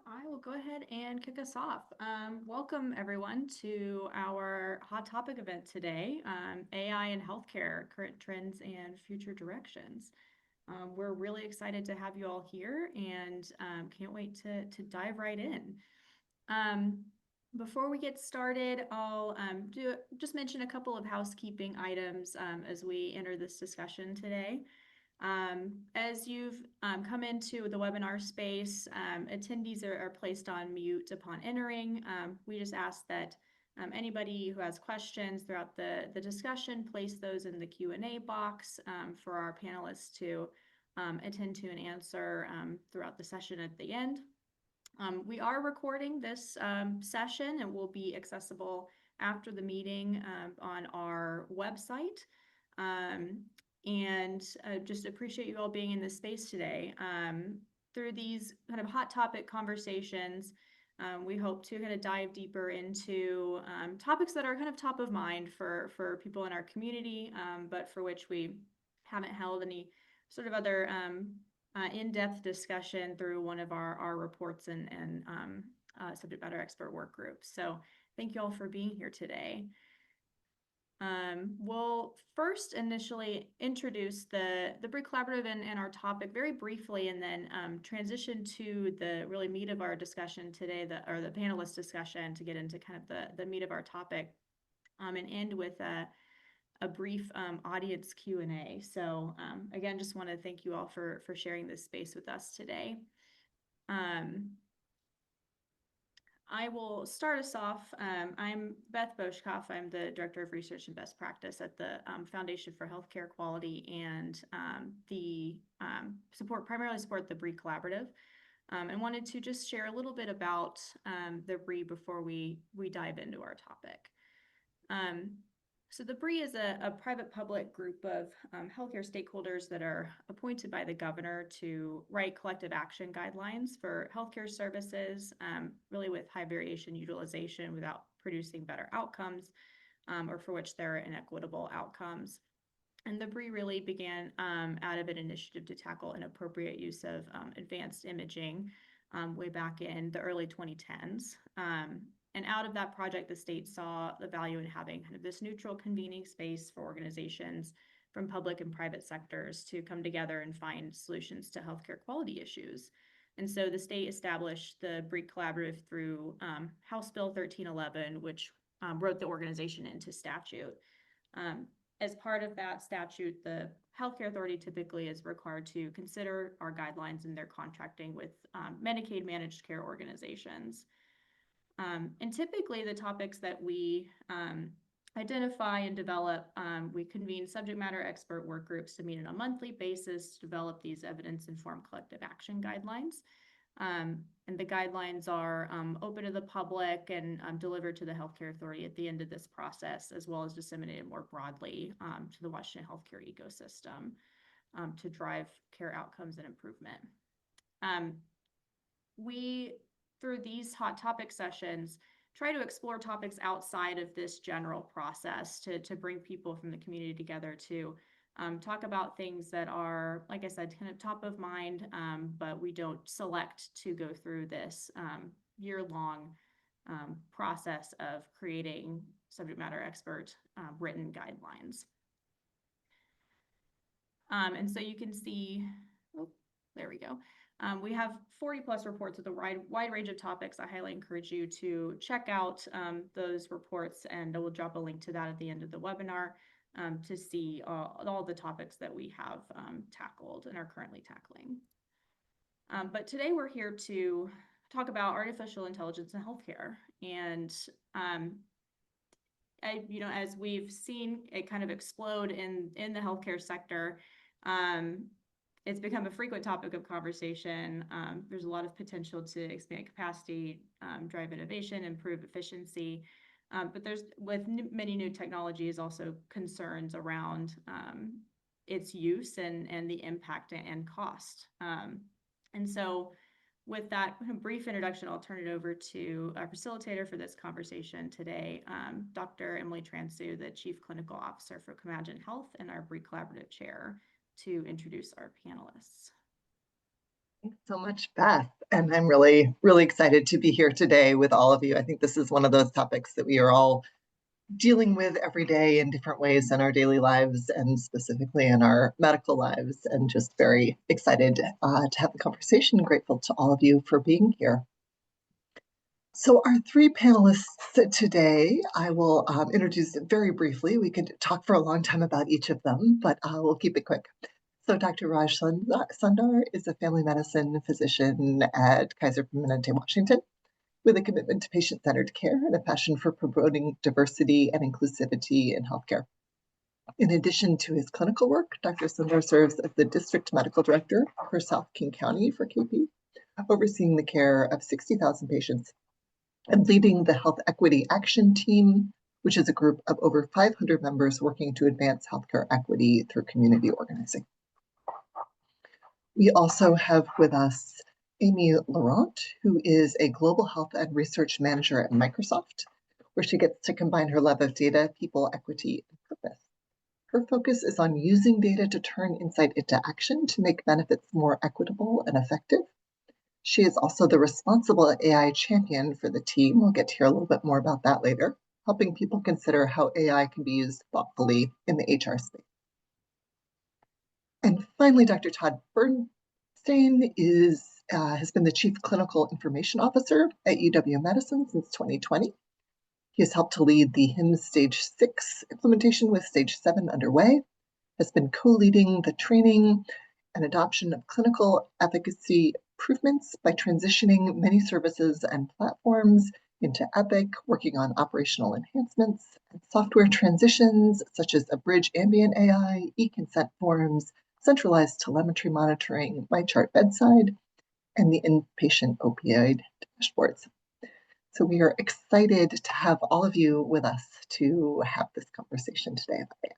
I will go ahead and kick us off. Welcome everyone to our hot topic event today, AI in healthcare, current trends and future directions. We're really excited to have you all here and can't wait to dive right in. Um, Before we get started, I'll just mention a couple of housekeeping items as we enter this discussion today. As you've come into the webinar space, attendees are placed on mute upon entering. We just ask that anybody who has questions throughout the discussion, place those in the Q&A box for our panelists to attend to and answer throughout the session at the end. We are recording this session and will be accessible after the meeting on our website. And just appreciate you all being in this space today. Through these kind of hot topic conversations, we hope to kind of dive deeper into topics that are kind of top of mind for people in our community, but for which we haven't held any sort of other in-depth discussion through one of our reports and subject matter expert work groups. So thank you all for being here today. We'll first initially introduce the Bree Collaborative and our topic very briefly, and then transition to the really meat of our discussion today, the panelist discussion, to get into kind of the meat of our topic, and end with a brief audience Q&A. So again, just want to thank you all for sharing this space with us today. I will start us off. I'm Beth Boschkoff. I'm the Director of Research and Best Practice at the Foundation for Healthcare Quality, and primarily support the Bree Collaborative. And wanted to just share a little bit about the Bree before we dive into our topic. So the Bree is a private-public group of healthcare stakeholders that are appointed by the governor to write collective action guidelines for healthcare services, really with high variation utilization without producing better outcomes, or for which there are inequitable outcomes. And the Bree really began out of an initiative to tackle inappropriate use of advanced imaging way back in the early 2010s. And out of that project, the state saw the value in having kind of this neutral convening space for organizations from public and private sectors to come together and find solutions to healthcare quality issues. And so the state established the Bree Collaborative through House Bill 1311, which wrote the organization into statute. As part of that statute, the healthcare authority typically is required to consider our guidelines in their contracting with Medicaid managed care organizations. And typically the topics that we identify and develop, we convene subject matter expert work groups to meet on a monthly basis to develop these evidence-informed collective action guidelines. And the guidelines are open to the public and delivered to the healthcare authority at the end of this process, as well as disseminated more broadly to the Washington healthcare ecosystem to drive care outcomes and improvement. We, through these hot topic sessions, try to explore topics outside of this general process to bring people from the community together to talk about things that are, like I said, kind of top of mind, but we don't select to go through this year-long process of creating subject matter expert written guidelines. And so you can see, oh, there we go. We have 40 plus reports with a wide range of topics. I highly encourage you to check out those reports, and I will drop a link to that at the end of the webinar to see all the topics that we have tackled and are currently tackling. But today we're here to talk about artificial intelligence in healthcare. And as we've seen it kind of explode in the healthcare sector, it's become a frequent topic of conversation. There's a lot of potential to expand capacity, drive innovation, improve efficiency. But there's, with many new technologies, also concerns around its use and the impact and cost. And so with that brief introduction, I'll turn it over to our facilitator for this conversation today, Dr. Emily Transu, the Chief Clinical Officer for Commagent Health and our Bree Collaborative Chair, to introduce our panelists. so much, Beth. And I'm really, really excited to be here today with all of you. I think this is one of those topics that we are all dealing with every day in different ways in our daily lives and specifically in our medical lives. And just very excited to have the conversation. Grateful to all of you for being here. So our three panelists today, I will introduce very briefly. We could talk for a long time about each of them, but we'll keep it quick. So Dr. Raj Sundar is a family medicine physician at Kaiser Permanente, Washington, with a commitment to patient-centered care and a passion for promoting diversity and inclusivity in healthcare. In addition to his clinical work, Dr. Sundar serves as the District Medical Director for South King County for KP, overseeing the care of 60,000 patients and leading the Health Equity Action Team, which is a group of over 500 members working to advance healthcare equity through community organizing. We also have with us Amy Laurent, who is a Global Health and Research Manager at Microsoft, where she gets to combine her love of data, people, equity, and purpose. Her focus is on using data to turn insight into action to make benefits more equitable and effective. She is also the responsible AI champion for the team. We'll get to hear a little bit more about that later, helping people consider how AI can be used thoughtfully in the HR space. And finally, Dr. Todd Bernstein has been the Chief Clinical Information Officer at UW-Medicine since 2020. He has helped to lead the HIMSS Stage 6 implementation with Stage 7 underway, has been co-leading the training and adoption of clinical efficacy improvements by transitioning many services and platforms into Epic, working on operational enhancements and software transitions such as Abridge Ambient AI, e-consent forms, centralized telemetry monitoring, MyChart Bedside, and the inpatient opioid dashboards. So we are excited to have all of you with us to have this conversation today about AI.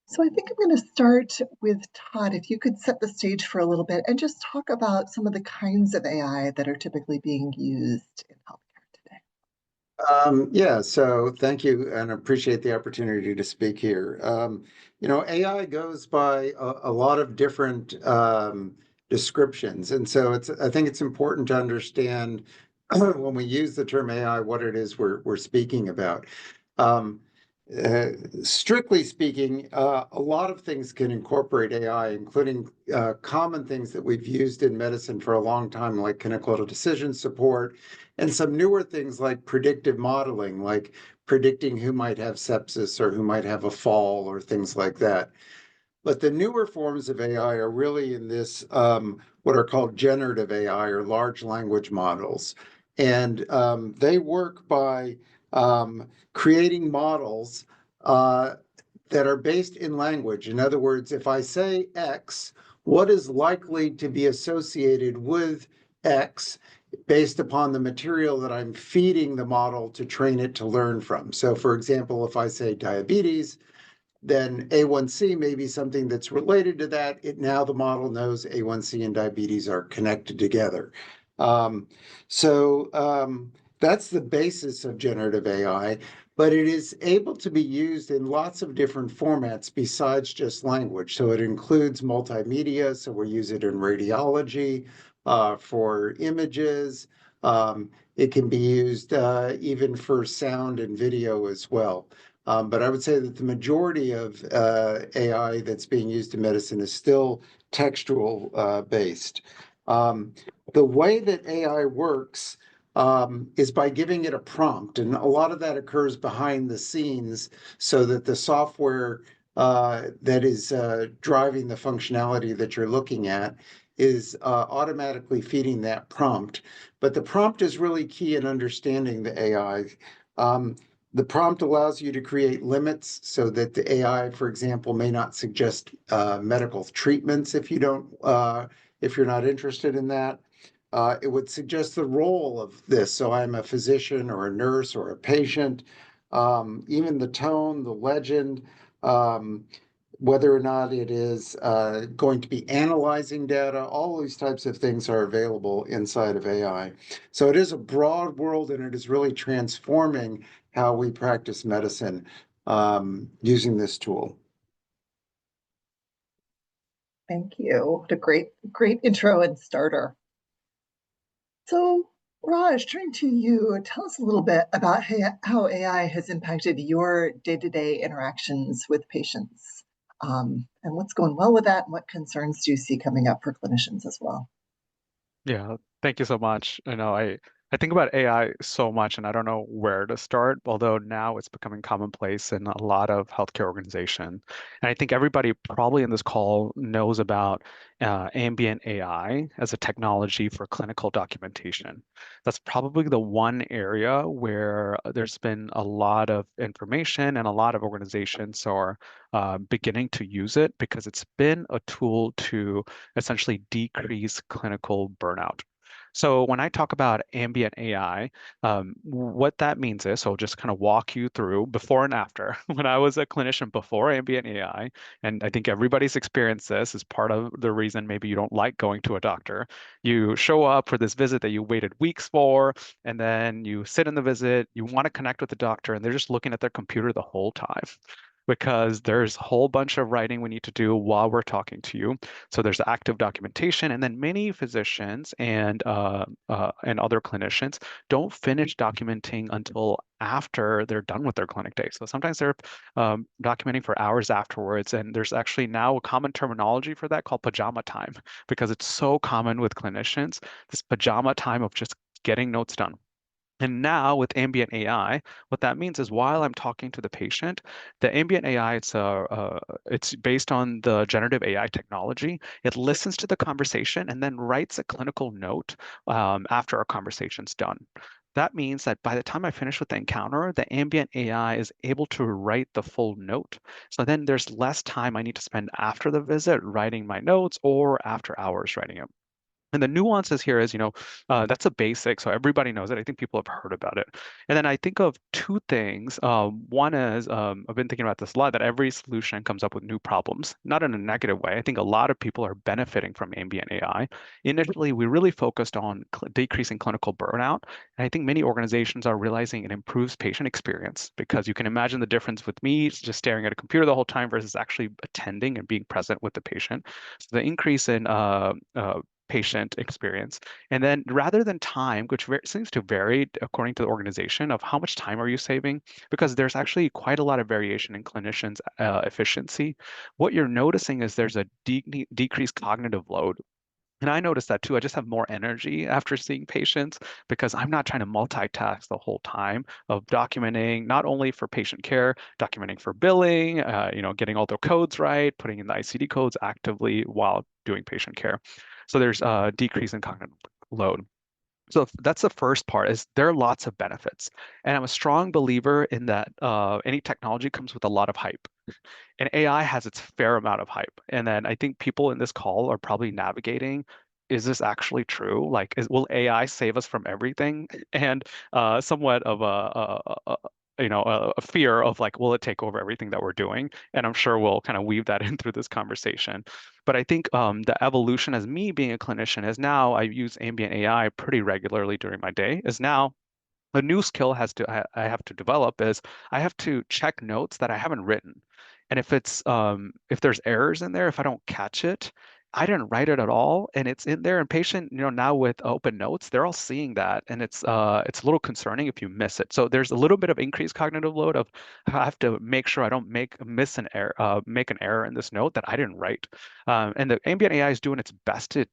So I think I'm going to start with Todd. If you could set the stage for a little bit and just talk about some of the kinds of AI that are typically being used in healthcare today. Yeah, so thank you and appreciate the opportunity to speak here. AI goes by a lot of different descriptions. And so I think it's important to understand when we use the term AI, what it is we're speaking about. Strictly speaking, a lot of things can incorporate AI, including common things that we've used in medicine for a long time, like clinical decision support, and some newer things like predictive modeling, like predicting who might have sepsis or who might have a fall or things like that. But the newer forms of AI are really in this, what are called generative AI or large language models. And they work by creating models that are based in language. In other words, if I say X, what is likely to be associated with X based upon the material that I'm feeding the model to train it to learn from? So for example, if I say diabetes, then A1C may be something that's related to that. Now the model knows A1C and diabetes are connected together. That's the basis of generative AI, but it is able to be used in lots of different formats besides just language. So it includes multimedia, so we use it in radiology, for images. It can be used even for sound and video as well. But I would say that the majority of AI that's being used in medicine is still textual based. The way that AI works is by giving it a prompt, and a lot of that occurs behind the scenes so that the software that is driving the functionality that you're looking at is automatically feeding that prompt. But the prompt is really key in understanding the AI. The prompt allows you to create limits so that the AI, for example, may not suggest medical treatments if you're not interested in that. It would suggest the role of this. So I'm a physician or a nurse or a patient. Even the tone, the legend, whether or not it is going to be analyzing data, all these types of things are available inside of AI. So it is a broad world, and it is really transforming how we practice medicine using this tool. Thank you. What a great intro and starter. So, Raj, turning to you, tell us a little bit about how AI has impacted your day-to-day interactions with patients, and what's going well with that, and what concerns do you see coming up for clinicians as well? Yeah, thank you so much. I think about AI so much and I don't know where to start, although now it's becoming commonplace in a lot of healthcare organizations. And I think everybody probably in this call knows about ambient AI as a technology for clinical documentation. That's probably the one area where there's been a lot of information and a lot of organizations are beginning to use it because it's been a tool to essentially decrease clinical burnout. So when I talk about ambient AI, what that means is, so I'll just kind of walk you through before and after. When I was a clinician before ambient AI, and I think everybody's experienced this is part of the reason maybe you don't like going to a doctor. You show up for this visit that you waited weeks for, and then you sit in the visit, you want to connect with the doctor, and they're just looking at their computer the whole time. Because there's a whole bunch of writing we need to do while we're talking to you. So there's active documentation, and then many physicians and other clinicians don't finish documenting until after they're done with their clinic day. So sometimes they're documenting for hours afterwards, and there's actually now a common terminology for that called pajama time because it's so common with clinicians. This pajama time of just getting notes done. And now with ambient AI, what that means is while I'm talking to the patient, the ambient AI, it's based on the generative AI technology. It listens to the conversation and then writes a clinical note after our conversation's done. That means that by the time I finish with the encounter, the ambient AI is able to write the full note. So then there's less time I need to spend after the visit writing my notes or after hours writing it. And the nuances here is, that's a basic, so everybody knows it. I think people have heard about it. And then I think of two things. One is, I've been thinking about this a lot, that every solution comes up with new problems, not in a negative way. I think a lot of people are benefiting from ambient AI. Initially, we really focused on decreasing clinical burnout. And I think many organizations are realizing it improves patient experience because you can imagine the difference with me just staring at a computer the whole time versus actually attending and being present with the patient. So the increase in patient experience. And then rather than time, which seems to vary according to the organization of how much time are you saving, because there's actually quite a lot of variation in clinicians' efficiency. What you're noticing is there's a decreased cognitive load. And I noticed that too. I just have more energy after seeing patients because I'm not trying to multitask the whole time of documenting not only for patient care, documenting for billing, getting all the codes right, putting in the ICD codes actively while doing patient care. So there's a decrease in cognitive load. So that's the first part is there are lots of benefits. And I'm a strong believer in that any technology comes with a lot of hype. And AI has its fair amount of hype. And then I think people in this call are probably navigating, is this actually true? Like, will AI save us from everything? And somewhat of a fear of like, will it take over everything that we're doing? And I'm sure we'll kind of weave that in through this conversation. But I think the evolution as me being a clinician is now I use ambient AI pretty regularly during my day, is now a new skill I have to develop is I have to check notes that I haven't written. And if there's errors in there, if I don't catch it, I didn't write it at all, and it's in there. And patient, now with open notes, they're all seeing that, and it's a little concerning if you miss it. So there's a little bit of increased cognitive load of I have to make sure I don't make an error in this note that I didn't write. And the ambient AI is doing its best it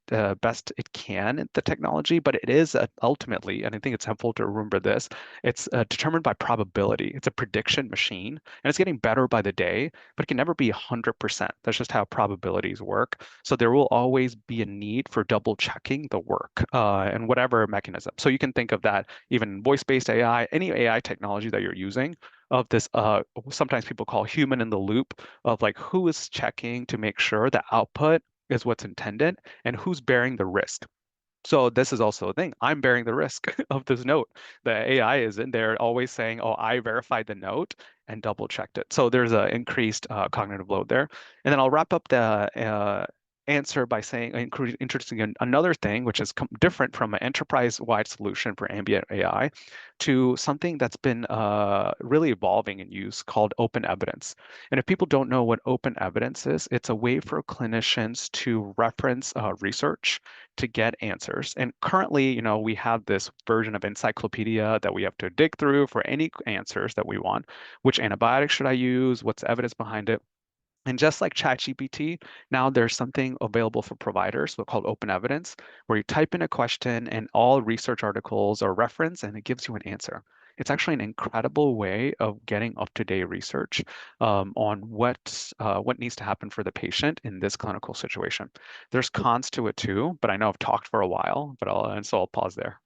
can in the technology, but it is ultimately, and I think it's helpful to remember this, it's determined by probability. It's a prediction machine, and it's getting better by the day, but it can never be 100%. That's just how probabilities work. So there will always be a need for double checking the work and whatever mechanism. So you can think of that even voice-based AI, any AI technology that you're using of this, sometimes people call human in the loop of like who is checking to make sure the output is what's intended and who's bearing the risk. So this is also a thing. I'm bearing the risk of this note. The AI is in there always saying, "Oh, I verified the note and double checked it." So there's an increased cognitive load there. And then I'll wrap up answer by saying, introducing another thing, which is different from an enterprise-wide solution for ambient AI to something that's been really evolving in use called open evidence. And if people don't know what open evidence is, it's a way for clinicians to reference research to get answers. And currently, we have this version of encyclopedia that we have to dig through for any answers that we want. Which antibiotic should I use? What's the evidence behind it? And just like ChatGPT, now there's something available for providers called open evidence, where you type in a question and all research articles are referenced and it gives you an answer. It's actually an incredible way of getting up-to-date research on what needs to happen for the patient in this clinical situation. There's cons to it too, but I know I've talked for a while, so I'll pause there.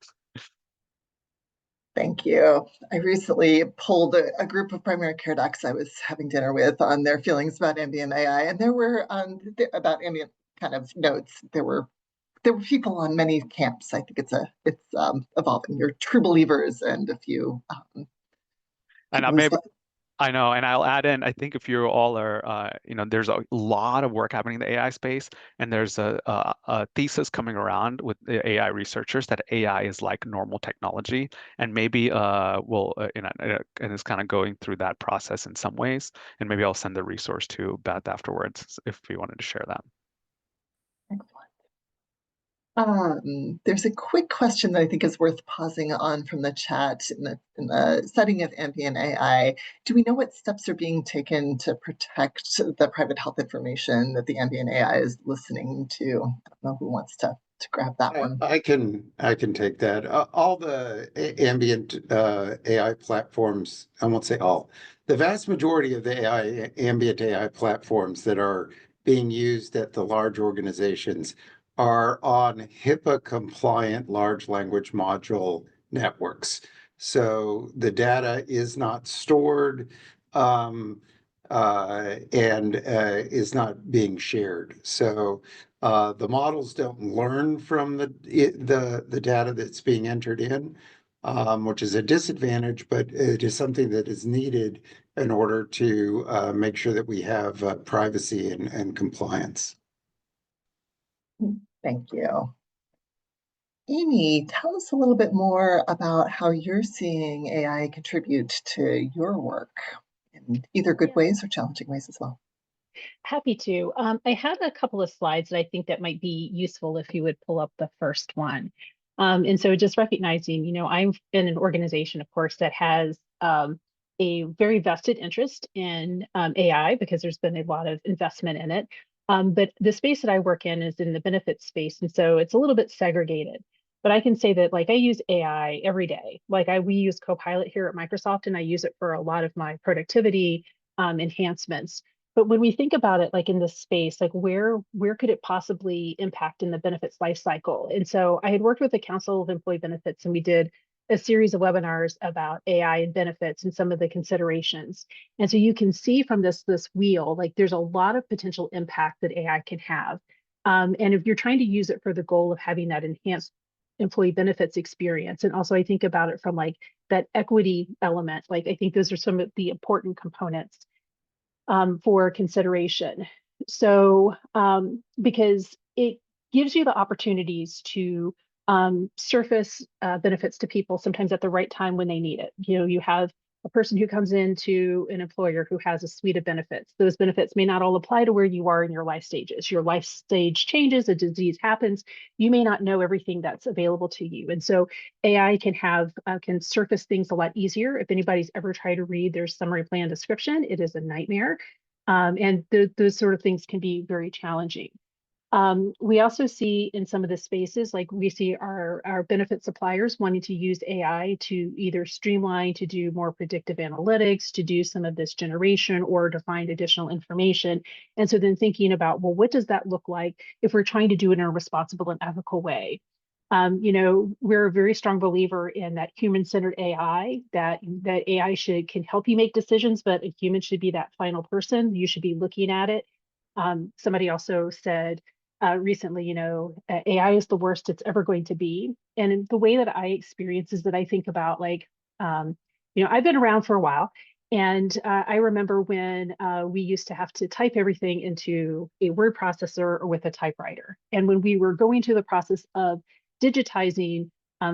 Thank you. I recently polled a group of primary care docs I was having dinner with on their feelings about ambient AI, and there were about ambient kind of notes. There were people on many camps. I think it's evolving. You're true believers, and a few. And I know, and I'll add in, I think if you all are, there's a lot of work happening in the AI space, and there's a thesis coming around with the AI researchers that AI is like normal technology, and maybe and it's kind of going through that process in some ways, and maybe I'll send the resource to Beth afterwards if you wanted to share that. There's a quick question that I think is worth pausing on from the chat in the setting of ambient AI. Do we know what steps are being taken to protect the private health information that the ambient AI is listening to? I don't know who wants to grab that one. I can take that. All the ambient AI platforms, I won't say all, the vast majority of the ambient AI platforms that are being used at the large organizations are on HIPAA compliant large language module networks. So the data is not stored and is not being shared. So the models don't learn from the data that's being entered in, which is a disadvantage, but it is something that is needed in order to make sure that we have privacy and compliance. Thank you. Amy, tell us a little bit more about how you're seeing AI contribute to your work in either good ways or challenging ways as well. Happy to. I have a couple of slides that I think that might be useful if you would pull up the first one. And so just recognizing, I'm in an organization, of course, that has a very vested interest in AI because there's been a lot of investment in it. But the space that I work in is in the benefits space. And so it's a little bit segregated. But I can say that I use AI every day. We use Copilot here at Microsoft, and I use it for a lot of my productivity enhancements. But when we think about it, in this space, where could it possibly impact in the benefits life cycle? And so I had worked with the Council of Employee Benefits, and we did a series of webinars about AI and benefits and some of the considerations. And so you can see from this wheel, there's a lot of potential impact that AI can have. And if you're trying to use it for the goal of having that enhanced employee benefits experience, and also I think about it from that equity element, I think those are some of the important components for consideration. So because it gives you the opportunities to surface benefits to people sometimes at the right time when they need it. You have a person who comes into an employer who has a suite of benefits. Those benefits may not all apply to where you are in your life stages. Your life stage changes, a disease happens. You may not know everything that's available to you. And so AI can surface things a lot easier. If anybody's ever tried to read their summary plan description, it is a nightmare. And those sort of things can be very challenging. We also see in some of the spaces, we see our benefit suppliers wanting to use AI to either streamline, to do more predictive analytics, to do some of this generation, or to find additional information. And so then thinking about, well, what does that look like if we're trying to do it in a responsible and ethical way? We're a very strong believer in that human-centered AI, that AI can help you make decisions, but a human should be that final person. You should be looking at it. Somebody also said recently, AI is the worst it's ever going to be. And the way that I experience is that I think about I've been around for a while, And I remember when we used to have to type everything into a word processor or with a typewriter. And when we were going through the process of digitizing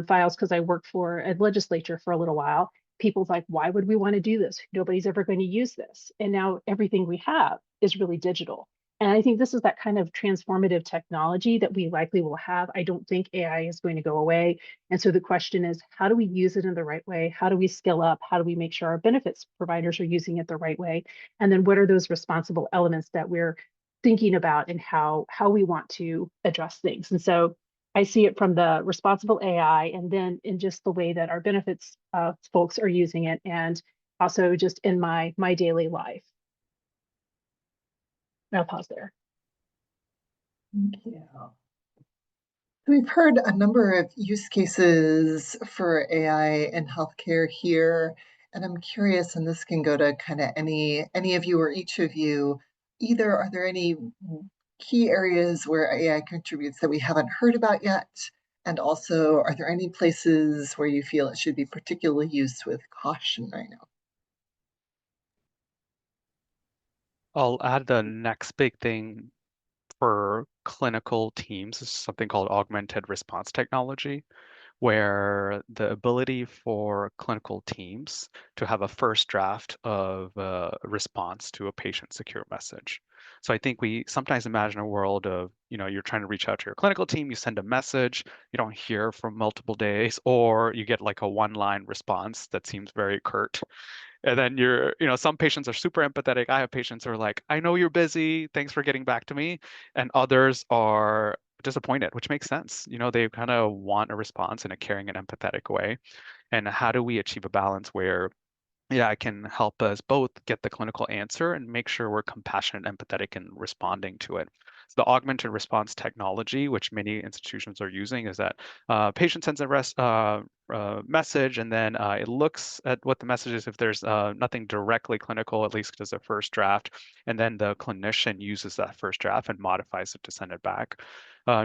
files, because I worked for a legislature for a little while, people's like, why would we want to do this? Nobody's ever going to use this. And now everything we have is really digital. And I think this is that kind of transformative technology that we likely will have. I don't think AI is going to go away. And so the question is, how do we use it in the right way? How do we scale up? How do we make sure our benefits providers are using it the right way? And then what are those responsible elements that we're thinking about and how we want to address things? And so I see it from the responsible AI and then in just the way that our benefits folks are using it, and also just in my daily life. I'll pause there. Thank you. We've heard a number of use cases for AI in healthcare here, and I'm curious, and this can go to kind of any of you or each of you, either are there any key areas where AI contributes that we haven't heard about yet? And also, are there any places where you feel it should be particularly used with caution right now? I'll add the next big thing for clinical teams is something called augmented response technology, where the ability for clinical teams to have a first draft of a response to a patient secure message. So I think we sometimes imagine a world of, you're trying to reach out to your clinical team, you send a message, you don't hear for multiple days, or you get like a one-line response that seems very curt. And then some patients are super empathetic. I have patients who are like, I know you're busy. Thanks for getting back to me. And others are disappointed, which makes sense. They kind of want a response in a caring and empathetic way. And how do we achieve a balance where I can help us both get the clinical answer and make sure we're compassionate and empathetic in responding to it. So the augmented response technology, which many institutions are using, is that patient sends a message, and then it looks at what the message is. If there's nothing directly clinical, at least as a first draft, and then the clinician uses that first draft and modifies it to send it back.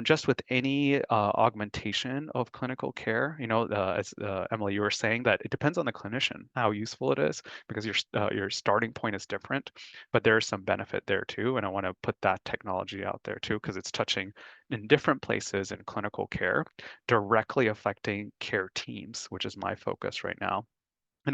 Just with any augmentation of clinical care, as Emily, you were saying, that it depends on the clinician how useful it is, because your starting point is different, but there's some benefit there too. And I want to put that technology out there too, because it's touching in different places in clinical care, directly affecting care teams, which is my focus right now.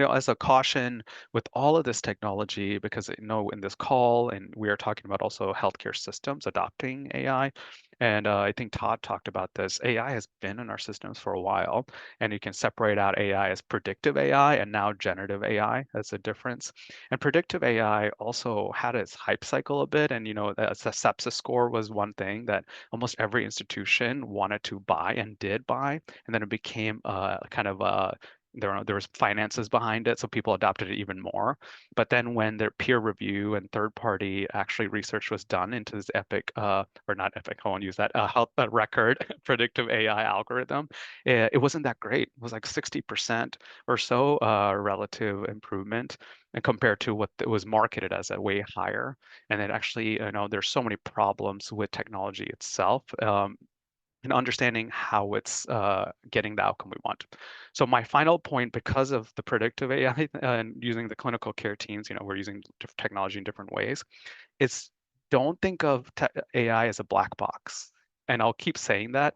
As a caution with all of this technology, because in this call, and we are talking about also healthcare systems adopting AI, and I think Todd talked about this. AI has been in our systems for a while, and you can separate out AI as predictive AI and now generative AI. That's a difference. And predictive AI also had its hype cycle a bit, and the sepsis score was one thing that almost every institution wanted to buy and did buy, and then it became kind of a there was finances behind it, so people adopted it even more. But then when their peer review and third party actually research was done into this epic, or not epic, I won't use that, health record predictive AI algorithm, it wasn't that great. It was like 60% or so relative improvement, and compared to what it was marketed as, a way higher. And it actually, there's so many problems with technology itself. And understanding how it's getting the outcome we want. So my final point, because of the predictive AI and using the clinical care teams, we're using technology in different ways, is don't think of AI as a black box. And I'll keep saying that,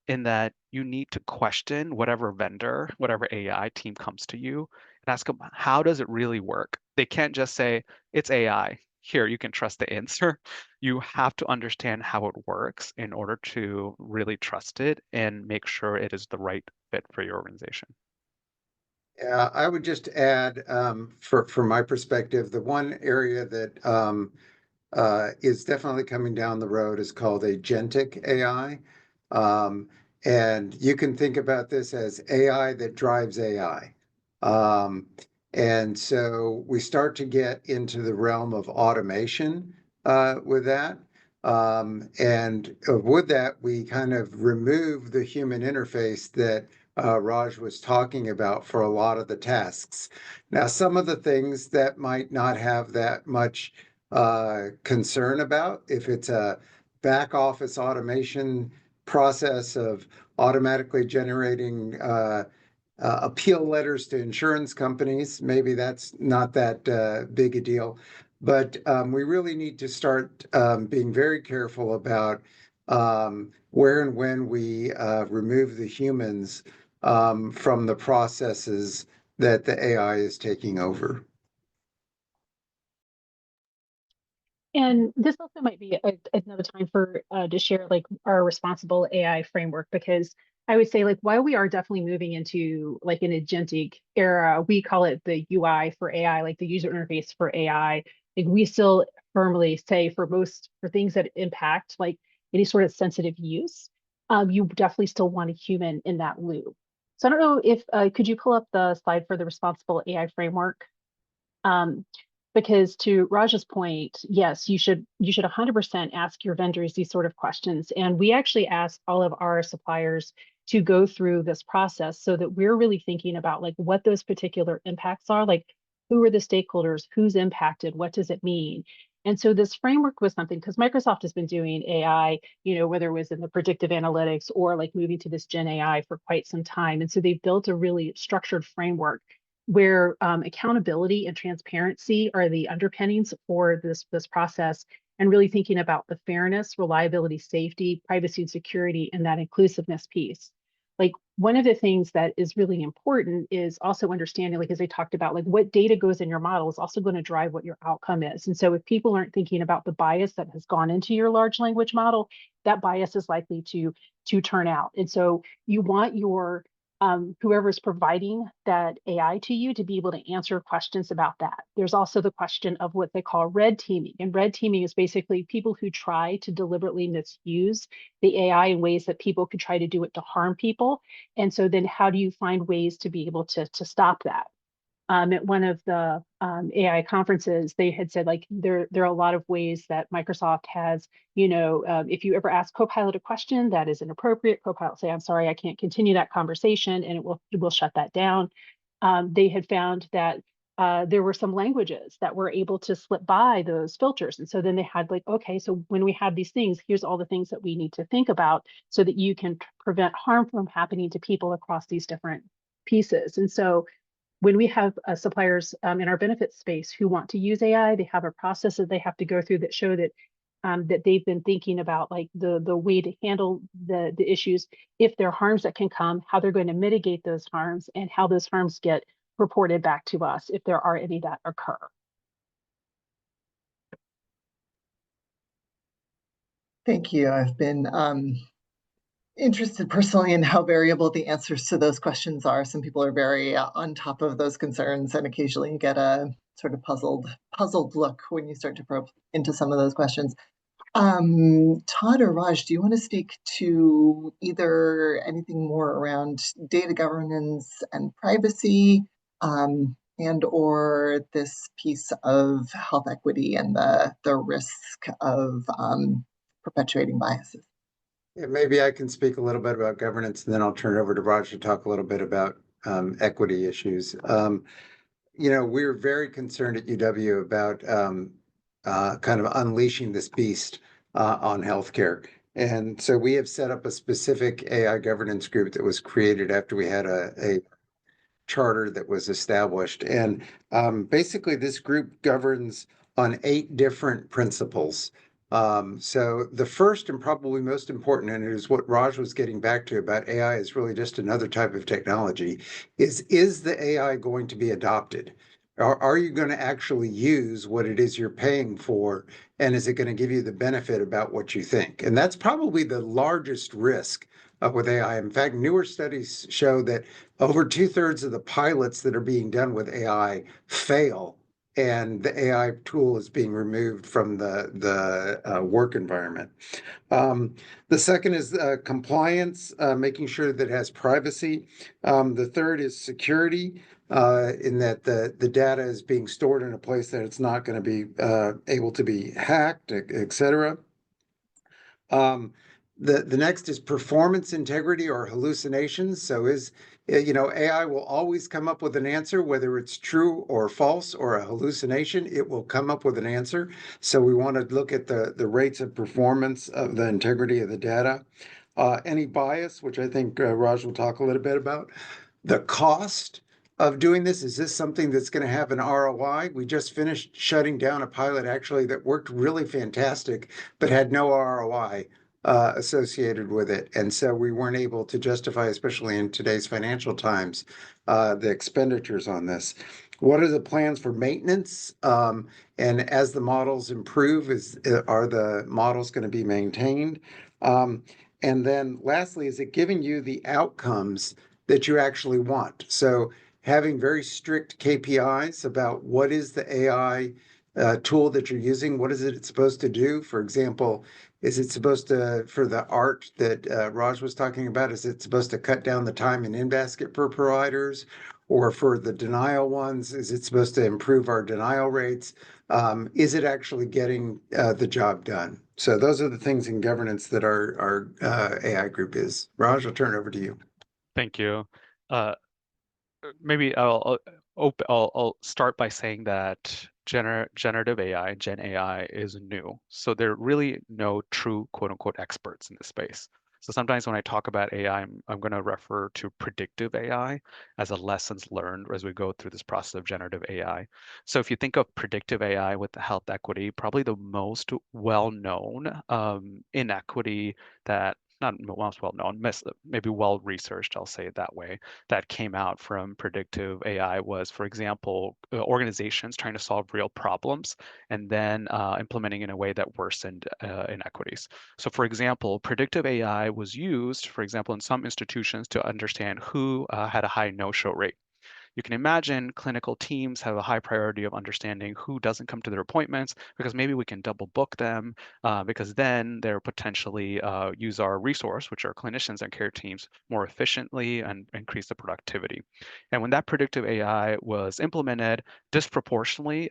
in that you need to question whatever vendor, whatever AI team comes to you, and ask them, how does it really work? They can't just say, it's AI. Here, you can trust the answer. You have to understand how it works in order to really trust it and make sure it is the right fit for your organization. Yeah, I would just add, from my perspective, the one area that is definitely coming down the road is called agentic AI. And you can think about this as AI that drives AI. Um, and so we start to get into the realm of automation with that. And with that, we kind of remove the human interface that Raj was talking about for a lot of the tasks. Now, some of the things that might not have that much concern about, if it's a back office automation process of automatically generating appeal letters to insurance companies. Maybe that's not that big a deal, but we really need to start being very careful about where and when we remove the humans from the processes that the AI is taking over. And this also might be another time for to share like our responsible AI framework, because I would say like while we are definitely moving into like an agentic era, we call it the UI for AI, like the user interface for AI. Like we still firmly say for things that impact like any sort of sensitive use, you definitely still want a human in that loop. So I don't know if could you pull up the slide for the responsible AI framework? Um, because to Raj's point, yes, you should 100% ask your vendors these sort of questions. And we actually ask all of our suppliers to go through this process so that we're really thinking about like what those particular impacts are, like who are the stakeholders, who's impacted, what does it mean? And so this framework was something because Microsoft has been doing AI, you know, whether it was in the predictive analytics or like moving to this Gen AI for quite some time. And so they've built a really structured framework where accountability and transparency are the underpinnings for this process, and really thinking about the fairness, reliability, safety, privacy and security, and that inclusiveness piece. Like one of the things that is really important is also understanding, like as I talked about, like what data goes in your model is also going to drive what your outcome is. And so if people aren't thinking about the bias that has gone into your large language model, that bias is likely to turn out. And so you want your whoever is providing that AI to you to be able to answer questions about that. There's also the question of what they call red teaming. And red teaming is basically people who try to deliberately misuse the AI in ways that people could try to do it to harm people. And so then how do you find ways to be able to stop that? At one of the AI conferences, they had said like there are a lot of ways that Microsoft has, you know, if you ever ask Copilot a question that is inappropriate, Copilot say, "I'm sorry, I can't continue that conversation," and it will shut that down. They had found that there were some languages that were able to slip by those filters, and so then they had like, okay, so when we have these things, here's all the things that we need to think about so that you can prevent harm from happening to people across these different pieces. And so when we have suppliers in our benefits space who want to use AI, they have a process that they have to go through that show that that they've been thinking about like the way to handle the issues, if there are harms that can come, how they're going to mitigate those harms, and how those harms get reported back to us if there are any that occur. Thank you. I've been interested personally in how variable the answers to those questions are. Some people are very on top of those concerns, and occasionally you get a sort of puzzled look when you start to probe into some of those questions. Todd or Raj, do you want to speak to either anything more around data governance and privacy, and or this piece of health equity and the risk of perpetuating biases? Yeah, maybe I can speak a little bit about governance, and then I'll turn it over to Raj to talk a little bit about equity issues. You know, we're very concerned at UW about kind of unleashing this beast on healthcare. And so we have set up a specific AI governance group that was created after we had a charter that was established. And basically, this group governs on 8 different principles. So the first and probably most important, and it is what Raj was getting back to about AI is really just another type of technology, is the AI going to be adopted? Are you going to actually use what it is you're paying for? And is it going to give you the benefit about what you think? And that's probably the largest risk with AI. In fact, newer studies show that over 2/3 of the pilots that are being done with AI fail, and the AI tool is being removed from the work environment. The second is compliance, making sure that it has privacy. The third is security, in that the data is being stored in a place that it's not going to be able to be hacked, et cetera. The next is performance integrity or hallucinations. So you know, AI will always come up with an answer, whether it's true or false or a hallucination, it will come up with an answer. So we want to look at the rates of performance of the integrity of the data. Any bias, which I think Raj will talk a little bit about. The cost of doing this, is this something that's going to have an ROI? We just finished shutting down a pilot actually that worked really fantastic, but had no ROI associated with it. And so we weren't able to justify, especially in today's financial times, the expenditures on this. What are the plans for maintenance? And as the models improve, are the models going to be maintained? And then lastly, is it giving you the outcomes that you actually want? So having very strict KPIs about what is the AI tool that you're using, what is it supposed to do? For example, is it supposed to, for the art that Raj was talking about, is it supposed to cut down the time in in-basket for providers? Or for the denial ones, is it supposed to improve our denial rates? Is it actually getting the job done? So those are the things in governance that our AI group is. Raj, I'll turn it over to you. Thank you. Uh, Maybe I'll start by saying that generative AI, Gen AI, is new. So there are really no true quote unquote experts in this space. So sometimes when I talk about AI, I'm going to refer to predictive AI as a lessons learned as we go through this process of generative AI. So if you think of predictive AI with the health equity, probably the most well-known inequity that not most well-known, maybe well-researched, I'll say it that way, that came out from predictive AI was, for example, organizations trying to solve real problems and then implementing in a way that worsened inequities. So, for example, predictive AI was used, for example, in some institutions to understand who had a high no-show rate. You can imagine clinical teams have a high priority of understanding who doesn't come to their appointments because maybe we can double book them because then they're potentially use our resource, which are clinicians and care teams, more efficiently and increase the productivity. And when that predictive AI was implemented, disproportionately,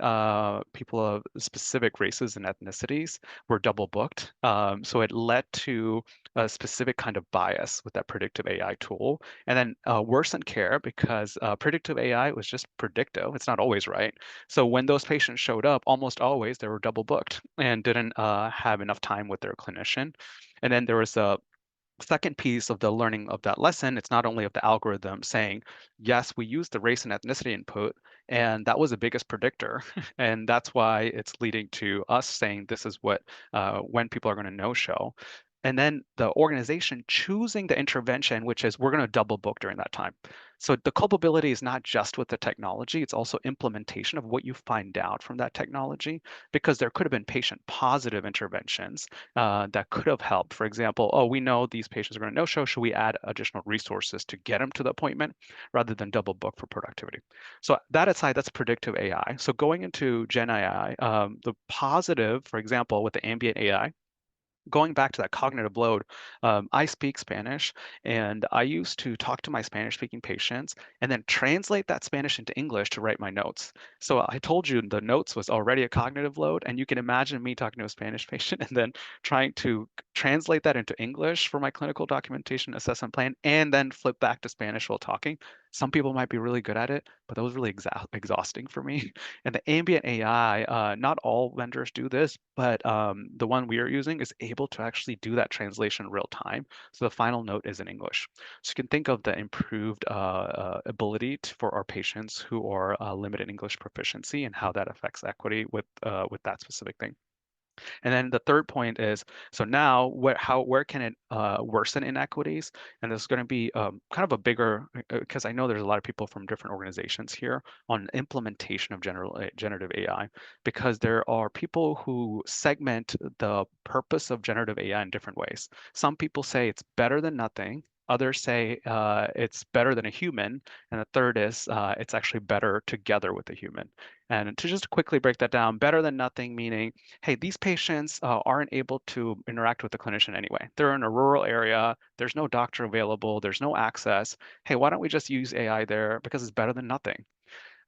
people of specific races and ethnicities were double booked. So it led to a specific kind of bias with that predictive AI tool. And then worsened care because predictive AI was just predictive. It's not always right. So when those patients showed up, almost always they were double booked and didn't have enough time with their clinician. And then there was a second piece of the learning of that lesson. It's not only of the algorithm saying, yes, we use the race and ethnicity input, and that was the biggest predictor. And that's why it's leading to us saying this is what when people are going to no show. And then the organization choosing the intervention, which is we're going to double book during that time. So the culpability is not just with the technology, it's also implementation of what you find out from that technology, because there could have been patient positive interventions that could have helped. For example, oh, we know these patients are going to no show. Should we add additional resources to get them to the appointment rather than double book for productivity? So that aside, that's predictive AI. So going into Gen AI, the positive, for example, with the ambient AI, going back to that cognitive load, I speak Spanish and I used to talk to my Spanish speaking patients and then translate that Spanish into English to write my notes. So I told you the notes was already a cognitive load, and you can imagine me talking to a Spanish patient and then trying to translate that into English for my clinical documentation assessment plan and then flip back to Spanish while talking. Some people might be really good at it, but that was really exhausting for me. And the ambient AI, not all vendors do this, but the one we are using is able to actually do that translation real time. So the final note is in English. So you can think of the improved ability for our patients who are limited English proficiency and how that affects equity with that specific thing. And then the third point is, so now where can it worsen inequities? And this is going to be kind of a bigger, because I know there's a lot of people from different organizations here on implementation of generative AI, because there are people who segment the purpose of generative AI in different ways. Some people say it's better than nothing. Others say it's better than a human. And the third is it's actually better together with a human. And to just quickly break that down, better than nothing meaning, hey, these patients aren't able to interact with the clinician anyway. They're in a rural area. There's no doctor available. There's no access. Hey, why don't we just use AI there because it's better than nothing?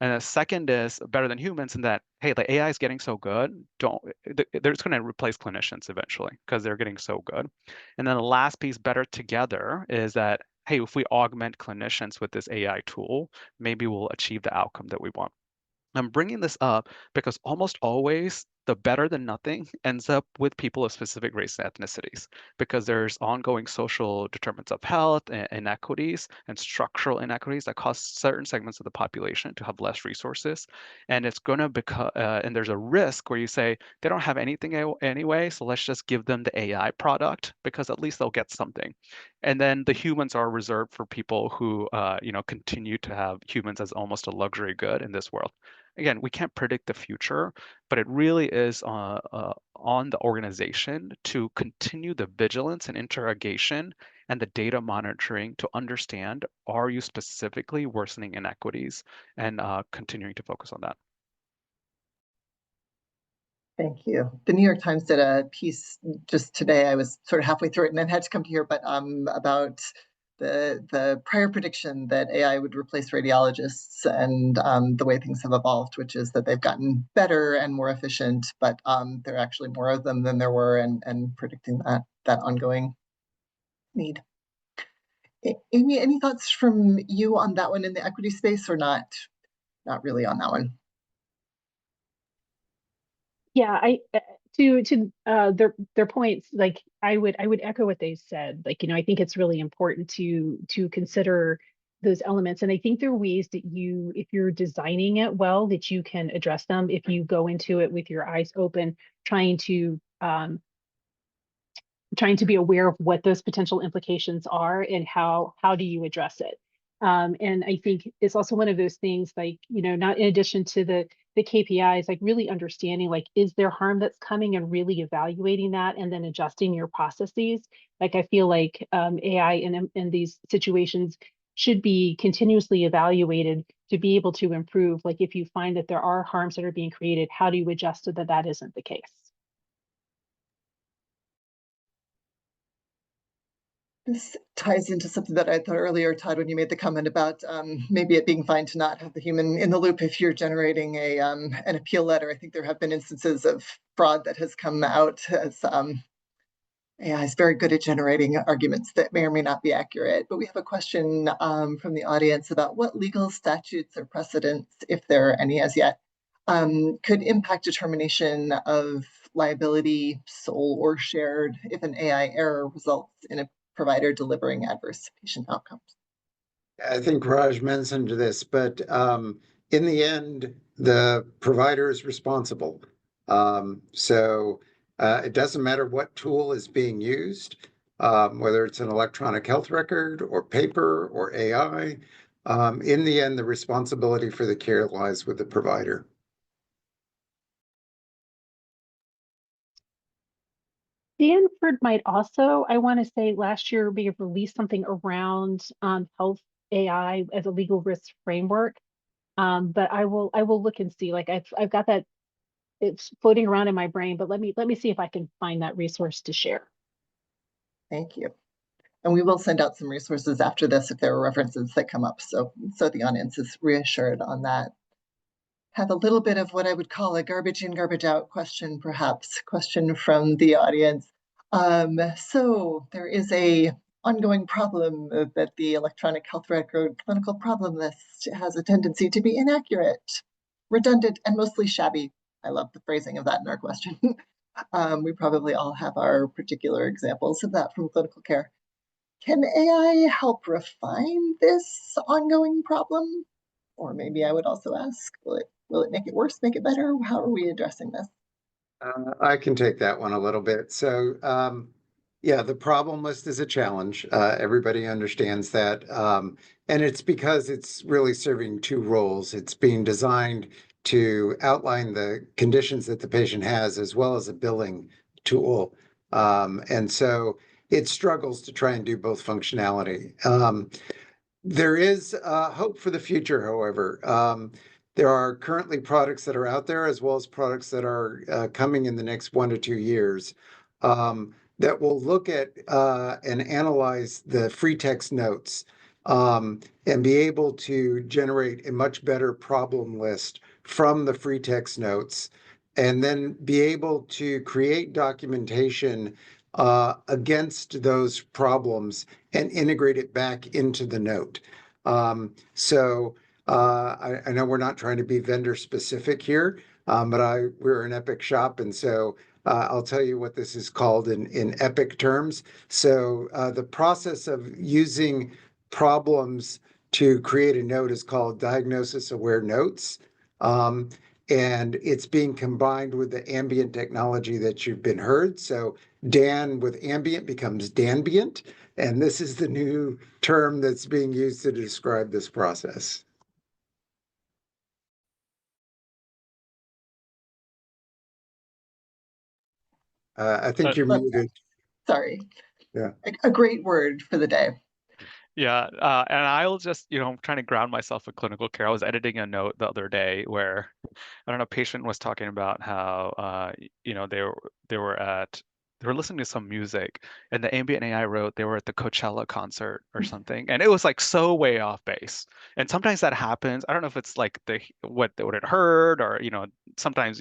And the second is better than humans in that, hey, the AI is getting so good, they're just going to replace clinicians eventually because they're getting so good. And then the last piece, better together, is that, hey, if we augment clinicians with this AI tool, maybe we'll achieve the outcome that we want. I'm bringing this up because almost always the better than nothing ends up with people of specific race and ethnicities, because there's ongoing social determinants of health and inequities and structural inequities that cause certain segments of the population to have less resources. And it's going to become, and there's a risk where you say they don't have anything anyway, so let's just give them the AI product because at least they'll get something. And then the humans are reserved for people who, continue to have humans as almost a luxury good in this world. Again, we can't predict the future, but it really is on the organization to continue the vigilance and interrogation and the data monitoring to understand, are you specifically worsening inequities, and continuing to focus on that. Thank you. The New York Times did a piece just today. I was sort of halfway through it and then had to come to here, but about the prior prediction that AI would replace radiologists and the way things have evolved, which is that they've gotten better and more efficient, but there are actually more of them than there were, and predicting that ongoing need. Amy, any thoughts from you on that one in the equity space, or not really on that one? Yeah, to their points, like I would echo what they said. Like, I think it's really important to consider those elements. And I think there are ways that if you're designing it well, that you can address them if you go into it with your eyes open, trying to be aware of what those potential implications are and how do you address it. And I think it's also one of those things, like, not in addition to the KPIs, like really understanding, like, is there harm that's coming, and really evaluating that and then adjusting your processes. Like, I feel like AI in these situations should be continuously evaluated to be able to improve. Like, if you find that there are harms that are being created, how do you adjust so that that isn't the case? This ties into something that I thought earlier, Todd, when you made the comment about maybe it being fine to not have the human in the loop if you're generating an appeal letter. I think there have been instances of fraud that has come out as AI is very good at generating arguments that may or may not be accurate. But we have a question from the audience about what legal statutes or precedents, if there are any as yet, could impact determination of liability, sole or shared, if an AI error results in a provider delivering adverse patient outcomes. I think Raj mentioned this, but in the end, the provider is responsible. So it doesn't matter what tool is being used, whether it's an electronic health record or paper or AI. In the end, the responsibility for the care lies with the provider. Stanford might also, I want to say, last year may have released something around health AI as a legal risk framework. But I will look and see. Like, I've got that, it's floating around in my brain, but let me see if I can find that resource to share. Thank you. And we will send out some resources after this if there are references that come up, so the audience is reassured on that. Have a little bit of what I would call a garbage in, garbage out question, perhaps. Question from the audience. So there is a ongoing problem that the electronic health record clinical problem list has a tendency to be inaccurate, redundant, and mostly shabby. I love the phrasing of that in our question. We probably all have our particular examples of that from clinical care. Can AI help refine this ongoing problem? Or maybe I would also ask, will it make it worse, make it better? How are we addressing this? I can take that one a little bit. So, yeah, the problem list is a challenge. Everybody understands that. And it's because it's really serving two roles. It's being designed to outline the conditions that the patient has, as well as a billing tool. And so it struggles to try and do both functionality. There is hope for the future, however. There are currently products that are out there, as well as products that are coming in the next 1 to 2 years, that will look at and analyze the free text notes, and be able to generate a much better problem list from the free text notes, and then be able to create documentation against those problems and integrate it back into the note. So I know we're not trying to be vendor specific here, but we're an Epic shop, and so I'll tell you what this is called in Epic terms. So the process of using problems to create a note is called diagnosis-aware notes. And it's being combined with the ambient technology that you've been heard. So Dan with ambient becomes danbient, and this is the new term that's being used to describe this process. I think you're muted. Sorry. Yeah. A great word for the day. Yeah, and I'll just, I'm trying to ground myself in clinical care. I was editing a note the other day where, I don't know, a patient was talking about how, they were listening to some music, and the ambient AI wrote they were at the Coachella concert or something, and it was like so way off base. And sometimes that happens. I don't know if it's like what it heard, or sometimes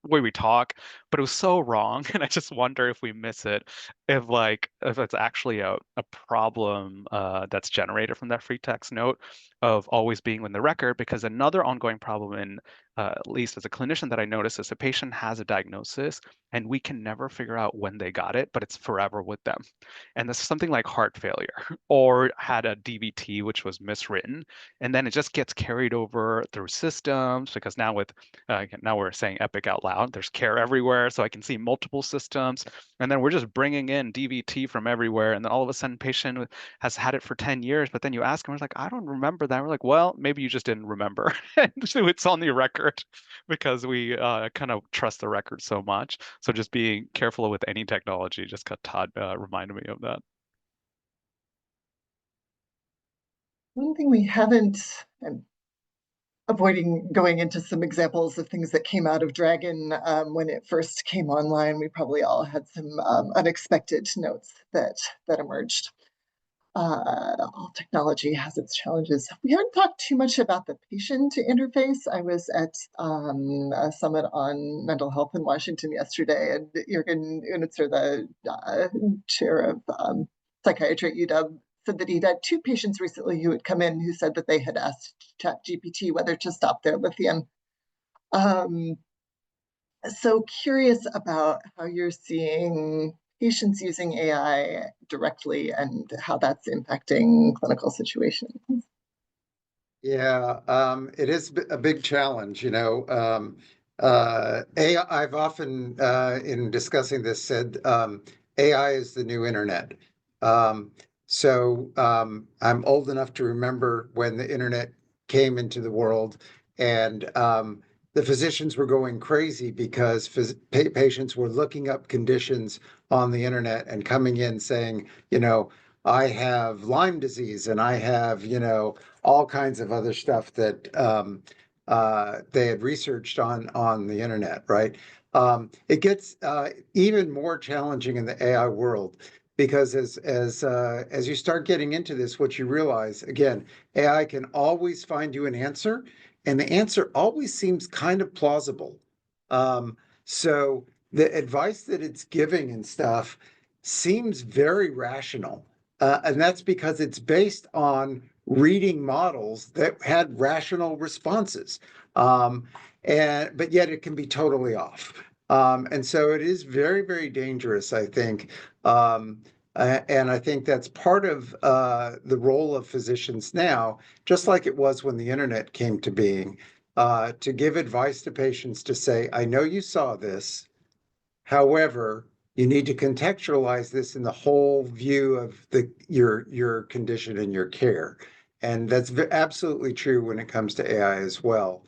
way we talk, but it was so wrong. And I just wonder if we miss it, if it's actually a problem that's generated from that free text note of always being in the record. Because another ongoing problem at least as a clinician that I notice is a patient has a diagnosis and we can never figure out when they got it, but it's forever with them. And this is something like heart failure or had a DVT, which was miswritten. And then it just gets carried over through systems because now we're saying Epic out loud. There's care everywhere, so I can see multiple systems, and then we're just bringing in DVT from everywhere, and then all of a sudden, patient has had it for 10 years, but then you ask them, it's like, I don't remember that. We're like, well, maybe you just didn't remember, and so it's on the record because we kind of trust the record so much. So just being careful with any technology. Just got Todd reminded me of that. One thing we haven't, I'm avoiding going into some examples of things that came out of Dragon when it first came online. We probably all had some unexpected notes that emerged. All technology has its challenges. We haven't talked too much about the patient interface. I was at a summit on mental health in Washington yesterday, and Jürgen Unitzer, the chair of psychiatry at UW, said that he'd had 2 patients recently who had come in who said that they had asked ChatGPT whether to stop their lithium. So curious about how you're seeing patients using AI directly and how that's impacting clinical situations. Yeah, it is a big challenge, AI, I've often, in discussing this, said AI is the new internet. I'm old enough to remember when the internet came into the world, and the physicians were going crazy because patients were looking up conditions on the internet and coming in saying, I have Lyme disease and I have, all kinds of other stuff that they had researched on the internet, right? It gets even more challenging in the AI world because as you start getting into this, what you realize, again, AI can always find you an answer, and the answer always seems kind of plausible. So the advice that it's giving and stuff seems very rational. And that's because it's based on reading models that had rational responses. But yet it can be totally off. And so it is very, very dangerous, I think. And I think that's part of the role of physicians now, just like it was when the internet came to being, to give advice to patients to say, I know you saw this. However, you need to contextualize this in the whole view of your condition and your care. And that's absolutely true when it comes to AI as well.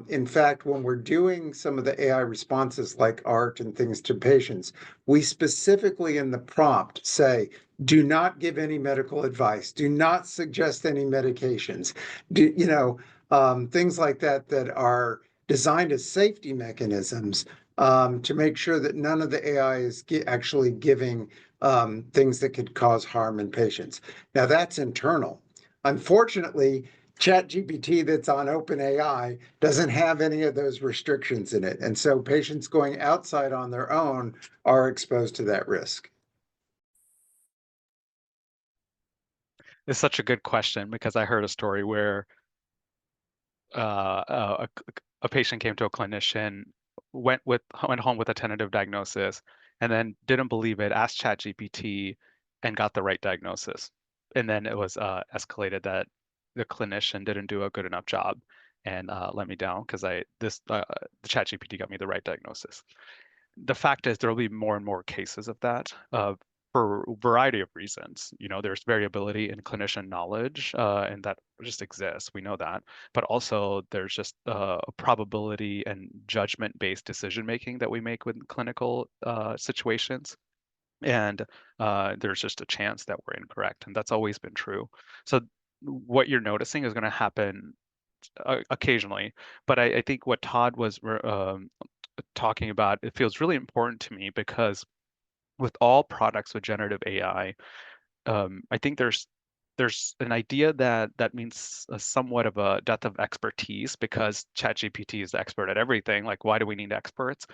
In fact, when we're doing some of the AI responses like art and things to patients, we specifically in the prompt say, do not give any medical advice, do not suggest any medications, things like that are designed as safety mechanisms to make sure that none of the AI is actually giving things that could cause harm in patients. Now that's internal. Unfortunately, ChatGPT that's on OpenAI doesn't have any of those restrictions in it. And so patients going outside on their own are exposed to that risk. It's such a good question because I heard a story where a patient came to a clinician, went home with a tentative diagnosis, and then didn't believe it, asked ChatGPT, and got the right diagnosis. And then it was escalated that the clinician didn't do a good enough job and let me down because the ChatGPT got me the right diagnosis. The fact is there will be more and more cases of that for a variety of reasons. There's variability in clinician knowledge, and that just exists. We know that. But also there's just a probability and judgment-based decision making that we make with clinical situations. And there's just a chance that we're incorrect. And that's always been true. So what you're noticing is going to happen occasionally. But I think what Todd was talking about, it feels really important to me because with all products with generative AI, I think there's an idea that means somewhat of a death of expertise because ChatGPT is the expert at everything. Like, why do we need experts?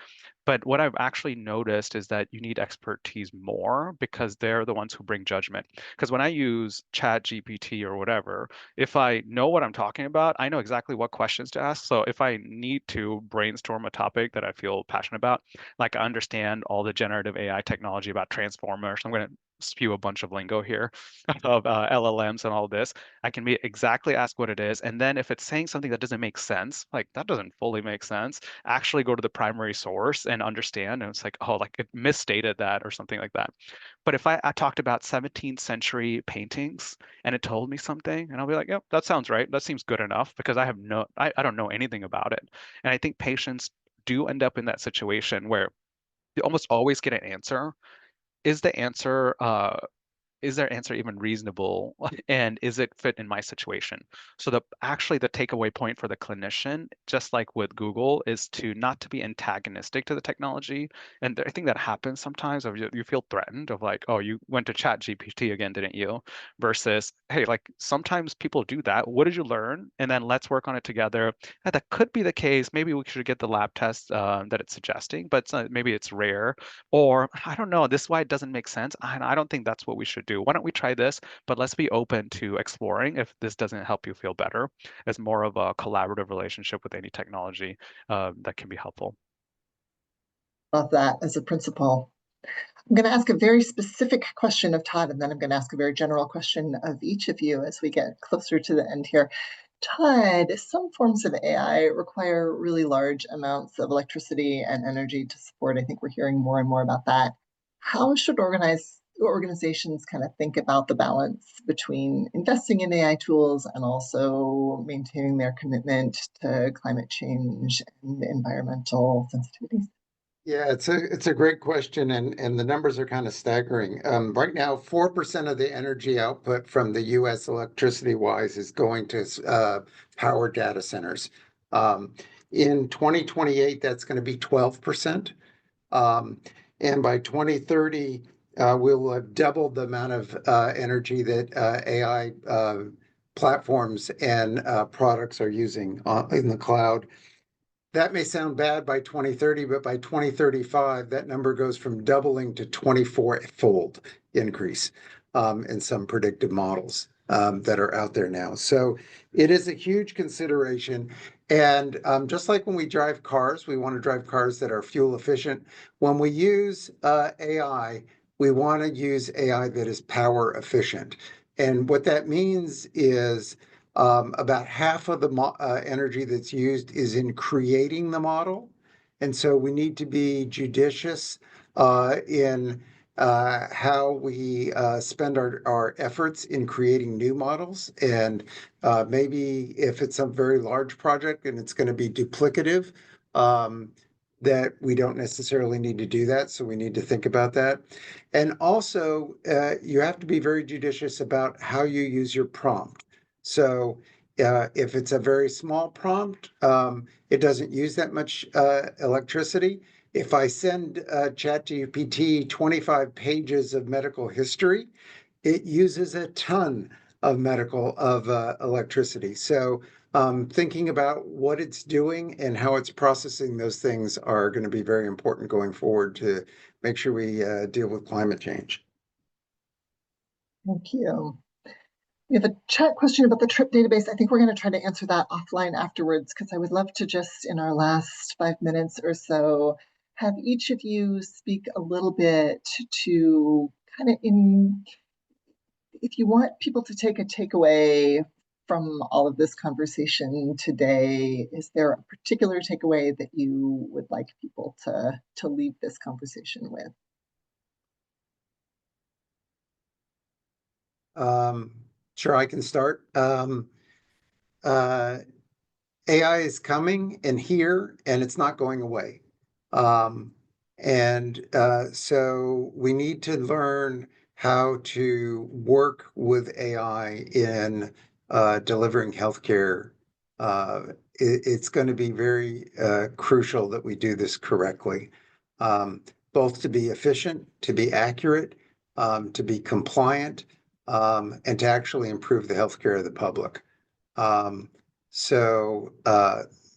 But what I've actually noticed is that you need expertise more because they're the ones who bring judgment. Because when I use ChatGPT or whatever, if I know what I'm talking about, I know exactly what questions to ask. So if I need to brainstorm a topic that I feel passionate about, like I understand all the generative AI technology about transformers, I'm going to spew a bunch of lingo here of LLMs and all this. I can exactly ask what it is. And then if it's saying something that doesn't make sense, like that doesn't fully make sense, actually go to the primary source and understand. And it's like, oh, like it misstated that or something like that. But if I talked about 17th century paintings and it told me something, and I'll be like, yep, that sounds right. That seems good enough because I don't know anything about it. And I think patients do end up in that situation where you almost always get an answer. Is the answer is their answer even reasonable and is it fit in my situation? So the takeaway point for the clinician, just like with Google, is to not to be antagonistic to the technology. And I think that happens sometimes of you feel threatened of like, oh, you went to Chat GPT again, didn't you? Versus, hey, like sometimes people do that. What did you learn? And then let's work on it together. And that could be the case. Maybe we should get the lab test that it's suggesting, but maybe it's rare. Or I don't know, this is why it doesn't make sense. I don't think that's what we should do. Why don't we try this? But let's be open to exploring if this doesn't help you feel better. It's more of a collaborative relationship with any technology that can be helpful. Love that as a principle. I'm going to ask a very specific question of Todd, and then I'm going to ask a very general question of each of you as we get closer to the end here. Todd, some forms of AI require really large amounts of electricity and energy to support. I think we're hearing more and more about that. How should organizations kind of think about the balance between investing in AI tools and also maintaining their commitment to climate change and environmental sensitivities? Yeah, it's a great question, and the numbers are kind of staggering. Right now, 4% of the energy output from the U.S. electricity-wise is going to power data centers. In 2028, that's going to be 12%, and by 2030, we'll have doubled the amount of energy that AI platforms and products are using in the cloud. That may sound bad by 2030, but by 2035, that number goes from doubling to 24-fold increase in some predictive models that are out there now. So it is a huge consideration. And just like when we drive cars, we want to drive cars that are fuel efficient. When we use AI, we want to use AI that is power efficient. And what that means is about half of the energy that's used is in creating the model. And so we need to be judicious in how we spend our efforts in creating new models. And maybe if it's a very large project and it's going to be duplicative, that we don't necessarily need to do that. So we need to think about that. And also, you have to be very judicious about how you use your prompt. So if it's a very small prompt, it doesn't use that much electricity. If I send ChatGPT 25 pages of medical history, it uses a ton of electricity. So thinking about what it's doing and how it's processing those things are going to be very important going forward to make sure we deal with climate change. Thank you. We have a chat question about the TRIP database. I think we're going to try to answer that offline afterwards, because I would love to just, in our last 5 minutes or so, have each of you speak a little bit to kind of if you want people to take a takeaway from all of this conversation today, is there a particular takeaway that you would like people to leave this conversation with? Sure, I can start. AI is coming and here, and it's not going away. So we need to learn how to work with AI in delivering healthcare. It's going to be very crucial that we do this correctly, both to be efficient, to be accurate, to be compliant, and to actually improve the healthcare of the public.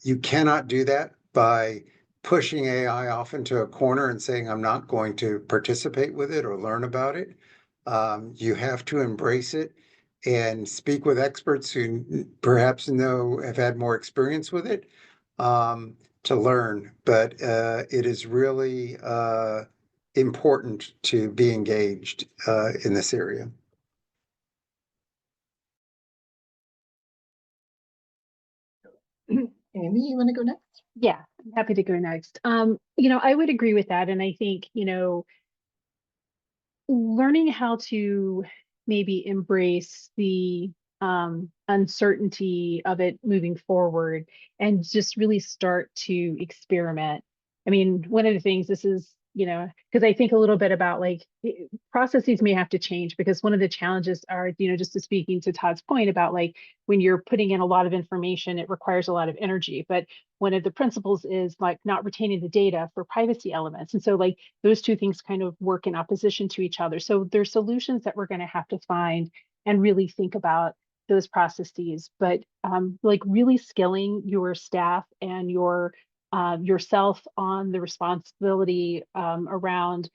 You cannot do that by pushing AI off into a corner and saying, I'm not going to participate with it or learn about it. You have to embrace it and speak with experts who perhaps have had more experience with it to learn. But it is really important to be engaged in this area. Amy, you want to go next? Yeah, I'm happy to go next. I would agree with that. And I think, learning how to maybe embrace the uncertainty of it moving forward and just really start to experiment. I mean, one of the things this is, because I think a little bit about processes may have to change, because one of the challenges are, just to speaking to Todd's point about when you're putting in a lot of information, it requires a lot of energy. But one of the principles is not retaining the data for privacy elements. And so those two things kind of work in opposition to each other. So there's solutions that we're going to have to find and really think about those processes, but really skilling your staff and yourself on the responsibility around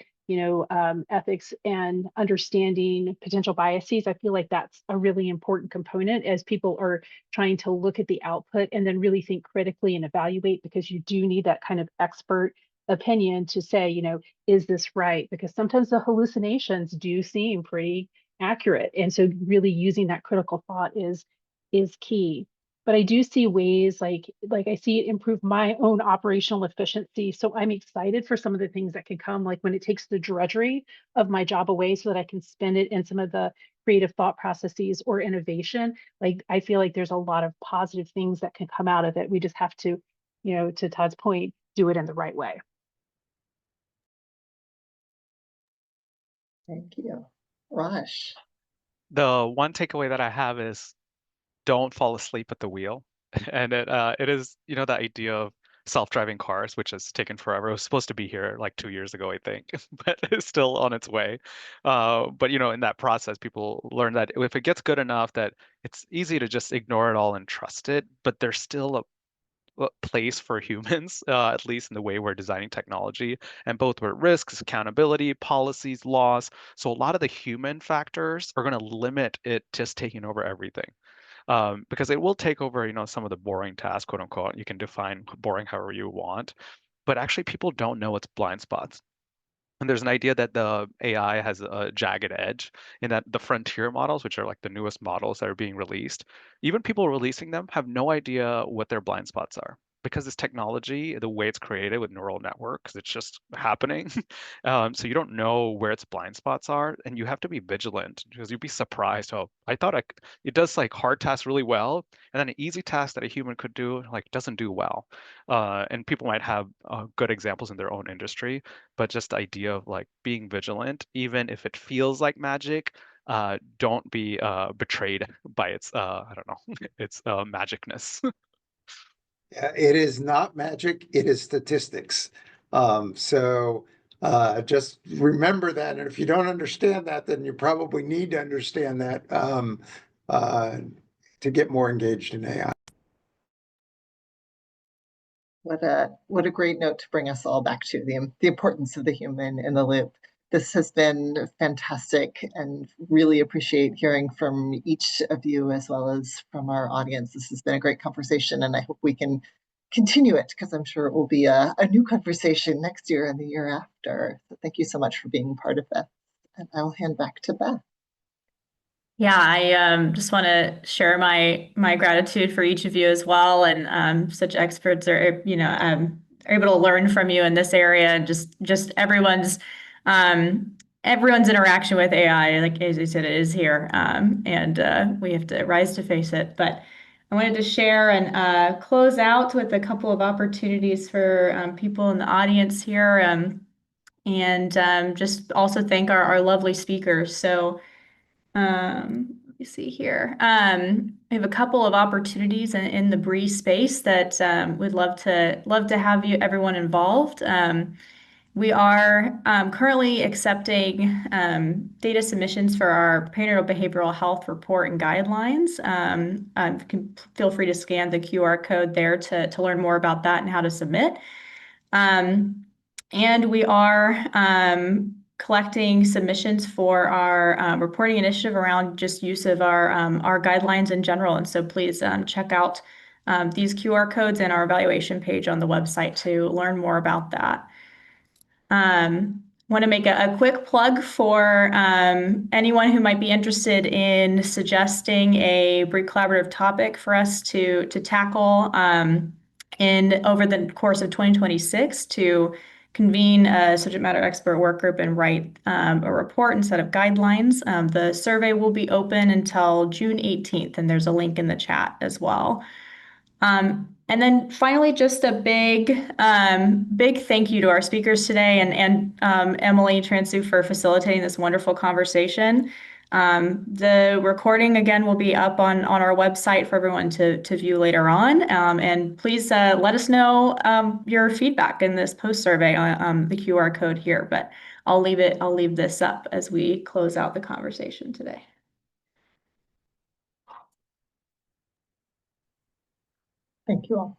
ethics and understanding potential biases. I feel like that's a really important component as people are trying to look at the output and then really think critically and evaluate, because you do need that kind of expert opinion to say, is this right? Because sometimes the hallucinations do seem pretty accurate. And so really using that critical thought is key. But I do see ways like I see it improve my own operational efficiency. So I'm excited for some of the things that can come, like when it takes the drudgery of my job away so that I can spend it in some of the creative thought processes or innovation. I feel like there's a lot of positive things that can come out of it. We just have to, to Todd's point, do it in the right way. Thank you. Raj. The one takeaway that I have is don't fall asleep at the wheel. And it is, the idea of self-driving cars, which has taken forever. It was supposed to be here like 2 years ago, I think, but it's still on its way. But in that process, people learn that if it gets good enough, that it's easy to just ignore it all and trust it. But there's still a place for humans, at least in the way we're designing technology, and both with risks, accountability, policies, laws. So a lot of the human factors are going to limit it just taking over everything. Because it will take over, some of the boring tasks, quote unquote. You can define boring however you want, but actually people don't know its blind spots. And there's an idea that the AI has a jagged edge in that the frontier models, which are like the newest models that are being released, even people releasing them have no idea what their blind spots are. Because this technology, the way it's created with neural networks, it's just happening. So you don't know where its blind spots are, and you have to be vigilant because you'd be surprised. Oh, I thought it does like hard tasks really well, and then an easy task that a human could do like doesn't do well. And people might have good examples in their own industry, but just the idea of like being vigilant, even if it feels like magic, don't be betrayed by its I don't know, its magicness. It is not magic, it is statistics. Just remember that. And if you don't understand that, then you probably need to understand that to get more engaged in AI. What a great note to bring us all back to the importance of the human in the loop. This has been fantastic and really appreciate hearing from each of you as well as from our audience. This has been a great conversation, and I hope we can continue it because I'm sure it will be a new conversation next year and the year after. So thank you so much for being part of this. And I'll hand back to Beth. Yeah, I just want to share my gratitude for each of you as well, and such experts are are able to learn from you in this area, and just everyone's interaction with AI, like as I said, it is here, and we have to rise to face it. But I wanted to share and close out with a couple of opportunities for people in the audience here, and just also thank our lovely speakers. So. Let me see here. We have a couple of opportunities in the Bree space that we'd love to have everyone involved. We are currently accepting data submissions for our perinatal behavioral health report and guidelines. Feel free to scan the QR code there to learn more about that and how to submit. And we are collecting submissions for our reporting initiative around just use of our guidelines in general. And so please check out these QR codes and our evaluation page on the website to learn more about that. Want to make a quick plug for anyone who might be interested in suggesting a Bree Collaborative topic for us to tackle over the course of 2026 to convene a subject matter expert work group and write a report and set of guidelines. The survey will be open until June 18th, and there's a link in the chat as well. And then finally, just a big thank you to our speakers today and Emily Transu for facilitating this wonderful conversation. The recording again will be up on our website for everyone to view later on. And please let us know your feedback in this post survey on the QR code here. But I'll leave this up as we close out the conversation today. Thank you all.